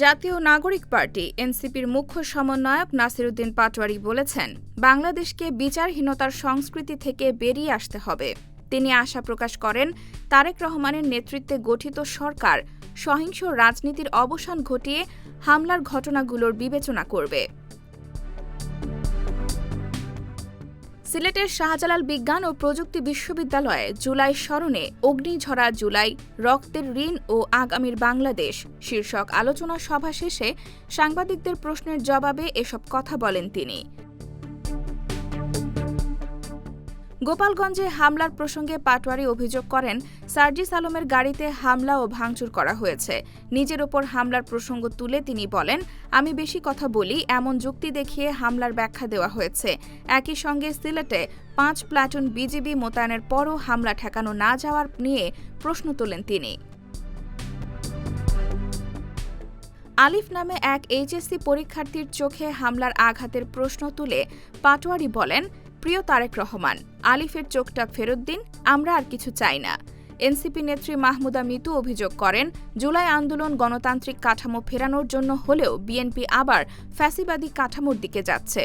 জাতীয় নাগরিক পার্টি এনসিপির মুখ্য সমন্বয়ক নাসিরুদ্দিন পাটোয়ারি বলেছেন, বাংলাদেশকে বিচারহীনতার সংস্কৃতি থেকে বেরিয়ে আসতে হবে। তিনি আশা প্রকাশ করেন, তারেক রহমানের নেতৃত্বে গঠিত সরকার সহিংস রাজনীতির অবসান ঘটিয়ে হামলার ঘটনাগুলোর বিবেচনা করবে। সিলেটের শাহজালাল বিজ্ঞান ও প্রযুক্তি বিশ্ববিদ্যালয়ে জুলাই স্মরণে অগ্নিঝরা জুলাই, রক্তের ঋণ ও আগামীর বাংলাদেশ শীর্ষক আলোচনা সভা শেষে সাংবাদিকদের প্রশ্নের জবাবে এসব কথা বলেন তিনি। গোপালগঞ্জে হামলার প্রসঙ্গে পাটোয়ারি অভিযোগ করেন, সার্জিস আলমের গাড়িতে হামলা ও ভাঙচুর করা হয়েছে। নিজের ওপর হামলার প্রসঙ্গ তুলে তিনি বলেন, আমি বেশি কথা বলি এমন যুক্তি দেখিয়ে হামলার ব্যাখ্যা দেওয়া হয়েছে। একই সঙ্গে সিলেটে ৫ প্লাটুন বিজিবি মোতায়েনের পরও হামলা ঠেকানো না যাওয়ার নিয়ে প্রশ্ন তোলেন তিনি। আলিফ নামে এক এইচএসসি পরীক্ষার্থীর চোখে হামলার আঘাতের প্রশ্ন তুলে পাটোয়ারি বলেন, প্রিয় তারেক রহমান, আলিফের চোখটা ফেরত দিন, আমরা আর কিছু চাই না। এনসিপি নেত্রী মাহমুদা মিতু অভিযোগ করেন, জুলাই আন্দোলন গণতান্ত্রিক কাঠামো ফেরানোর জন্য হলেও বিএনপি আবার ফ্যাসিবাদী কাঠামোর দিকে যাচ্ছে।